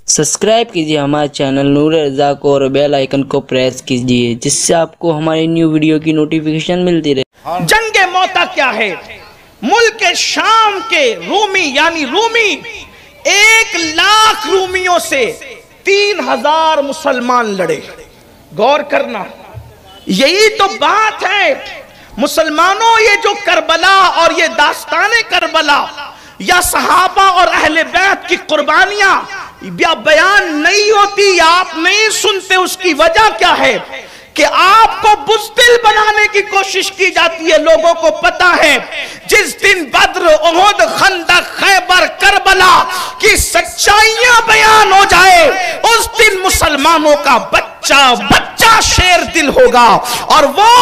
Subscribe कीजिए हमारे channel नूर रज़ा को और बेल आइकन को प्रेस कीजिए जिससे आपको हमारी न्यू वीडियो की नोटिफिकेशन मिलती रहे। जंगे मौता क्या है? मुल्क शाम के रूमी यानी रूमी 1,00,000 रूमियों से 3,000 मुसलमान लड़े। गौर करना, यही तो बात है मुसलमानों। ये जो करबला और ये दास्ताने करबला या सहाबा और अहले बैत की कुर्बानियां या बयान नहीं होती या आप नहीं सुनते, उसकी वजह क्या है कि आपको बुज़दिल बनाने की कोशिश की जाती है। लोगों को पता है जिस दिन बद्र, उहुद, खंदक, खैबर, करबला की सच्चाइयां बयान हो जाए उस दिन मुसलमानों का बच्चा शेर दिल होगा और वो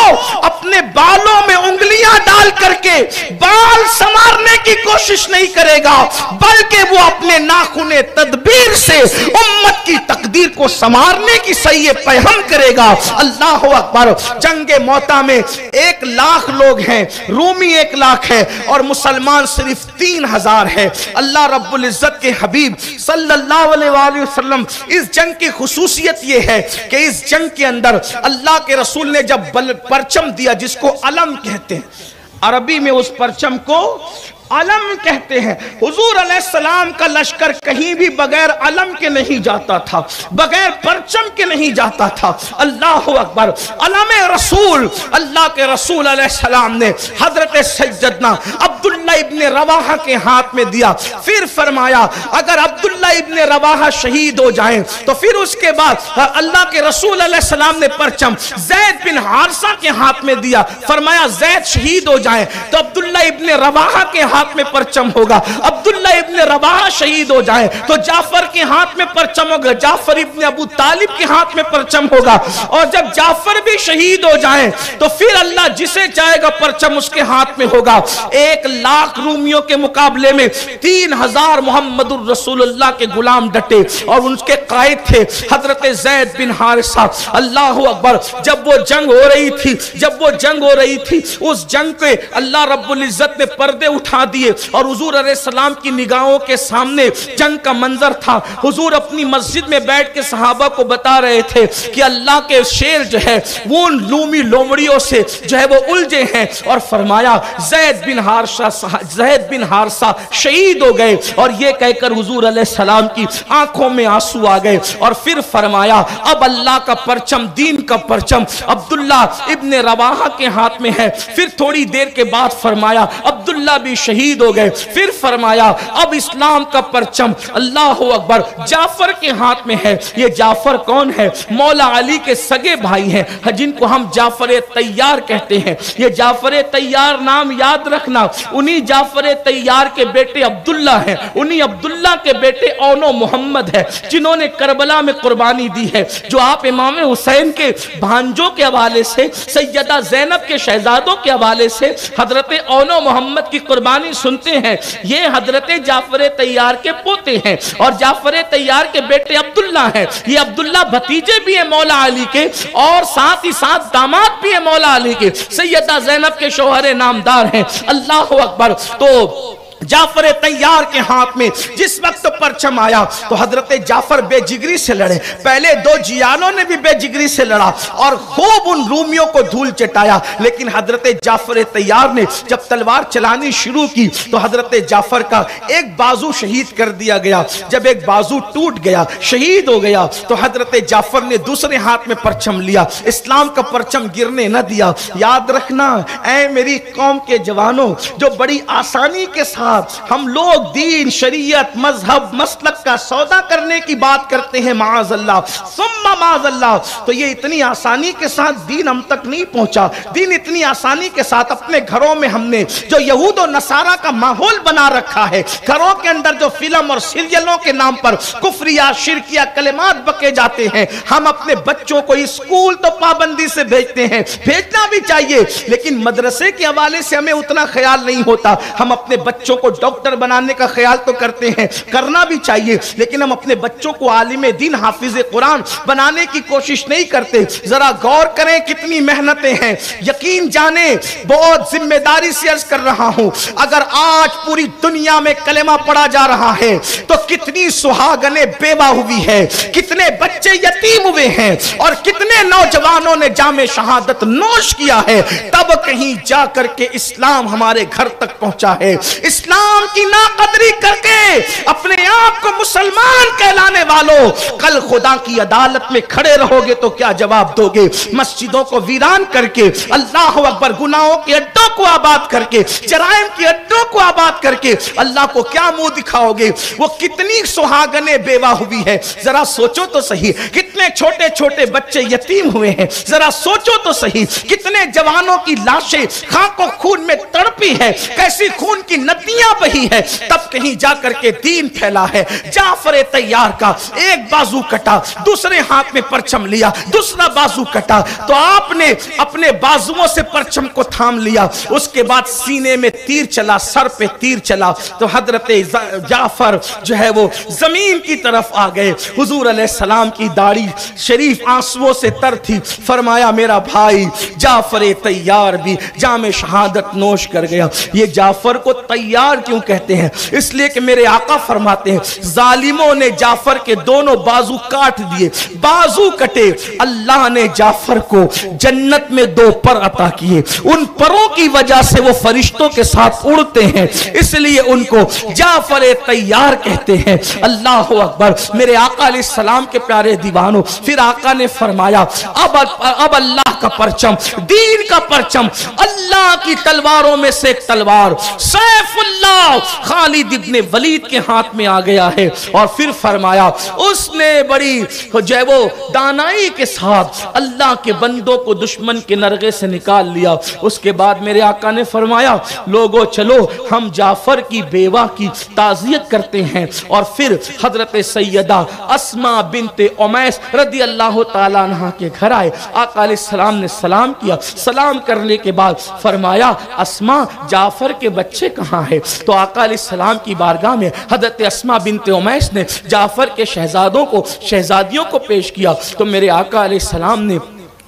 अपने बालों में उंगलियां डाल करके बाल संवारने की कोशिश नहीं करेगा, बल्कि वो अपने नाखूने तदबीर से उम्मत की तकदीर को संवारने की सही पैहम करेगा। अल्लाह अकबर। जंगे मौता में 1,00,000 लोग हैं, रूमी 1,00,000 है और मुसलमान सिर्फ 3,000 है। अल्लाह रब्बुल इज्जत के हबीब सल्लल्लाहु अलैहि वसल्लम, इस जंग की खुसूसियत ये है कि इस जंग के अंदर अल्लाह के रसूल ने जब परचम दिया, जिसको अलम कहते हैं, अरबी में उस परचम को अलम कहते हैं। हुजूर अलैहिस्सलाम का लश्कर कहीं भी बगैर अलम के नहीं जाता था, बगैर परचम के नहीं जाता था। अल्लाह अकबर। अलम रसूल, अल्लाह के रसूल अलैहिस्सलाम ने हजरत सैयदना अब्दुल्ला इब्ने रवाहा के हाथ में दिया। फिर फरमाया अगर अब्दुल्ला इब्ने रवाहा शहीद हो जाएं तो फिर उसके बाद अल्लाह के रसूल अलैहिस्सलाम ने परचम ज़ैद बिन हारिसा के हाथ में दिया। फरमाया ज़ैद शहीद हो जाएं तो अब्दुल्ला इब्ने रवाहा के हाथ में परचम होगा। अब्दुल्ला इब्ने रवाहा शहीद हो जाए तो जाफर के हाथ में परचम होगा, जाफर इब्ने अबू तालिब के हाथ में परचम होगा। और जब जाफर भी शहीद हो जाए तो फिर अल्लाह जिसे चाहेगा परचम उसके हाथ में होगा। 1,00,000 रूमियों के मुकाबले में 3,000 मुहम्मदुर रसूलुल्लाह के गुलाम डटे और उनके कायद थे हजरत ज़ैद बिन हारिसा। अल्लाह अकबर। जब वो जंग हो रही थी, उस जंग के अल्लाह रब्बुल इज्जत ने पर्दे उठा दिए और हुजूर अलैहिस्सलाम की निगाहों के सामने जंग का मंजर था। हुजूर अपनी मस्जिद में बैठ के सहाबा को बता रहे थे कि अल्लाह के शेर जो है वो उन लूमी लोमड़ियों से जो है वो उलझे हैं। और फरमाया ज़ैद बिन हारिसा शहीद हो गए। और ये कहकर हुजूर अलैहिस्सलाम की आंखों में आंसू आ गए। और फिर फरमाया अब अल्लाह का परचम, दीन का परचम अब्दुल्ला इब्ने रवाहा के हाथ में है। फिर थोड़ी देर के बाद फरमाया अब्दुल्ला भी शहीद हो गए। फिर फरमाया अब इस्लाम का परचम अल्लाह अकबर जाफर के हाथ में है। ये जाफर कौन है? मौला अली के सगे भाई हैं जिनको हम जाफर तैयार कहते हैं। ये जाफर तैयार नाम याद रखना, उन्हीं जाफर तैयार के बेटे अब्दुल्ला हैं, उन्हीं अब्दुल्ला के बेटे औनो मोहम्मद है जिन्होंने करबला में कुर्बानी दी है। जो आप इमाम हुसैन के भांजों के हवाले से, सैयदा ज़ैनब के शहजादों के हवाले से हजरत औनो मोहम्मद की कुर्बानी सुनते हैं, ये हजरत जाफर तैयार के पोते हैं और जाफर तैयार के बेटे अब्दुल्ला हैं। ये अब्दुल्ला भतीजे भी हैं मौला अली के और साथ ही साथ दामाद भी हैं मौला अली के, सैयदा ज़ैनब के शौहर नामदार हैं। अल्लाह अकबर। तो जाफर तैयार के हाथ में जिस वक्त परचम आया तो हजरत जाफर बेजिगरी से लड़े। पहले 2 जियानों ने भी बेजिगरी से लड़ा और खूब उन रूमियों को धूल चटाया। लेकिन हजरत जाफर तैयार ने जब तलवार चलानी शुरू की तो हजरत जाफर का एक बाजू शहीद कर दिया गया। जब एक बाजू टूट गया, शहीद हो गया, तो हजरत जाफर ने दूसरे हाथ में परचम लिया, इस्लाम का परचम गिरने न दिया। याद रखना ऐ मेरी कौम के जवानों, जो बड़ी आसानी के साथ हम लोग दीन, शरीयत, मजहब, मसलक का सौदा करने की बात करते हैं, माअज़ल्लाह सुम्मा माअज़ल्लाह, तो ये इतनी आसानी के साथ दीन हम तक नहीं पहुंचा। दीन इतनी आसानी के साथ अपने घरों में हमने जो यहूद और नसारा का माहौल बना रखा है, घरों के अंदर जो फिल्म और सीरियलों के नाम पर कुफरिया, शिरकिया कलिमात बके जाते हैं, हम अपने बच्चों को स्कूल तो पाबंदी से भेजते हैं, भेजना भी चाहिए, लेकिन मदरसे के हवाले से हमें उतना ख्याल नहीं होता। हम अपने बच्चों بچوں کو ڈاکٹر بنانے کا خیال تو کرتے ہیں، کرنا بھی چاہیے، لیکن ہم اپنے بچوں کو عالم دین حافظ قرآن بنانے کی کوشش نہیں کرتے۔ ذرا غور کریں کتنی محنتیں ہیں، یقین جانیں بہت ذمہ داری سے عرض کر رہا ہوں، اگر آج پوری دنیا میں کلمہ پڑھا جا رہا ہے تو کتنی سہاگنیں بیوہ ہوئی ہے، کتنے بچے یتیم ہوئے ہیں، اور کتنے نوجوانوں نے جام شہادت نوش کیا ہے، تب کہیں جا کر کے اسلام ہمارے گھر تک پہنچا ہے۔ اسلام کی ناقدری کر کے اپنے آپ کو مسلمان کہلانے والوں، کل خدا کی عدالت میں کھڑے رہو گے تو کیا جواب دو گے؟ مسجدوں کو ویران کر کے، اللہ اکبر، گناہوں کے اڈوں کو آباد کر کے، جرائم کے اڈوں کو آباد کر کے اللہ کو کیا منہ دکھاؤ گے؟ وہ کتنی سہاگنیں بیوہ ہوئی ہے، ذرا سوچو تو صحیح، کتنے چھوٹے چھوٹے بچے یتیم ہوئے ہیں، ذرا سوچو تو صحیح، کتنے جوانوں کی لاشیں خاک و خون میں تڑپی ہے، کیسی خون کی ندیاں بہی ہے، تب کہیں جا کر کے دین پھیلا ہے۔ جعفر طیار کا ایک بازو کٹا، دوسرے ہاتھ میں پرچم لیا، دوسرا بازو کٹا تو آپ نے اپنے بازوؤں سے پرچم کو تھام لیا، اس کے بعد سینے میں تیر چلا، سر پہ تیر چلا تو حضرت جعفر جو ہے وہ زمین کی طرف آ گئے۔ حضور علیہ السلام کی داڑھی شریف آنسوؤں سے تر تھی، فرمایا میرا بھائی جعفر طیار بھی جام شہادت نوش کر گیا۔ یہ جعفر کو طیار کیوں کہتے ہیں؟ اس لیے کہ میرے آقا فرماتے ہیں ظالموں نے جعفر کے دونوں بازو کاٹ دیے، بازو کٹے، اللہ نے جعفر کو جنت میں 2 پر عطا کیے، ان پروں کی وجہ سے وہ فرشتوں کے ساتھ اڑتے ہیں، اس لیے ان کو جعفر طیار کہتے ہیں۔ اللہ اکبر، میرے آقا علیہ السلام کے پیارے دیوانوں، پھر آقا نے فرمایا اب اللہ کا پرچم، دین کا پرچم، اللہ کی تلواروں میں سے ایک تلوار سیف اللہ خالد ابن ولید کے ہاتھ میں آ گیا ہے، اور پھر فرمایا اس نے بڑی جو ہے وہ دانائی کے ساتھ اللہ کے بندوں کو دشمن کے نرغے سے نکال لیا۔ اس کے بعد میرے آقا نے فرمایا لوگو چلو ہم جعفر کی بیوہ کی تعزیت کرتے ہیں، اور پھر حضرت سیدہ اسماء بنت امیس رضی اللہ تعالیٰ عنہ کے گھر آئے، آقا علیہ السلام نے سلام کیا، سلام کرنے کے بعد فرمایا اسماء جعفر کے بچے کہاں ہیں؟ تو آقا علیہ السلام کی بارگاہ میں حضرت اسماء بنت امیس نے جعفر کے شہزادیوں کو پیش کیا، تو میرے آقا علیہ السلام نے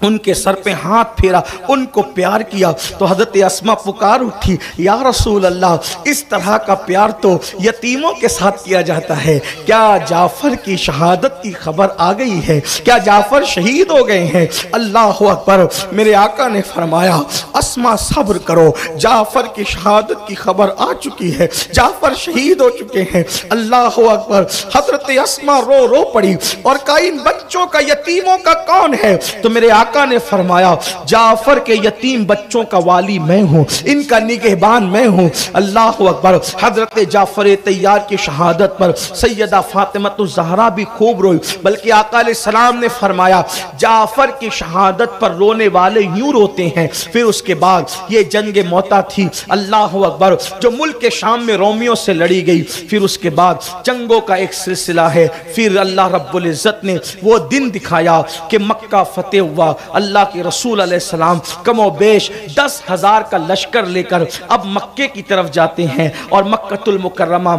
ان کے سر پہ ہاتھ پھیرا، ان کو پیار کیا، تو حضرت اسماء پکار اٹھی یا رسول اللہ اس طرح کا پیار تو یتیموں کے ساتھ کیا جاتا ہے، کیا جعفر کی شہادت کی خبر آ گئی ہے؟ کیا جعفر شہید ہو گئے ہیں؟ اللہ اکبر، میرے آقا نے فرمایا اسماء صبر کرو، جعفر کی شہادت کی خبر آ چکی ہے، جعفر شہید ہو چکے ہیں۔ اللہ اکبر، حضرت اسماء رو رو پڑی اور کہا ان بچوں کا یتیموں کا کون ہے؟ تو میرے آقا نے فرمایا جعفر کے یتیم بچوں کا والی میں ہوں، ان کا نگہبان میں ہوں۔ اللہ اکبر، حضرت جعفر طیار کی شہادت پر سیدہ فاطمہ الزہرا بھی خوب روئی، بلکہ آقا علیہ السلام نے فرمایا جعفر کی شہادت پر رونے والے یوں روتے ہیں۔ پھر اس کے بعد یہ جنگ موتا تھی، اللہ اکبر، جو ملک شام میں رومیوں سے لڑی گئی، پھر اس کے بعد جنگوں کا ایک سلسلہ ہے۔ پھر اللہ رب العزت نے وہ دن دکھایا کہ مکہ فتح ہوا، اللہ کے رسول علیہ السلام کم و بیش 10,000 کا لشکر لے کر اب مکے کی طرف جاتے ہیں، اور مکہ المکرمہ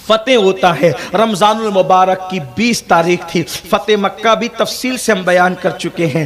فتح ہوتا ہے۔ رمضان المبارک کی 20 تاریخ تھی، فتح مکہ بھی تفصیل سے ہم بیان کر چکے ہیں۔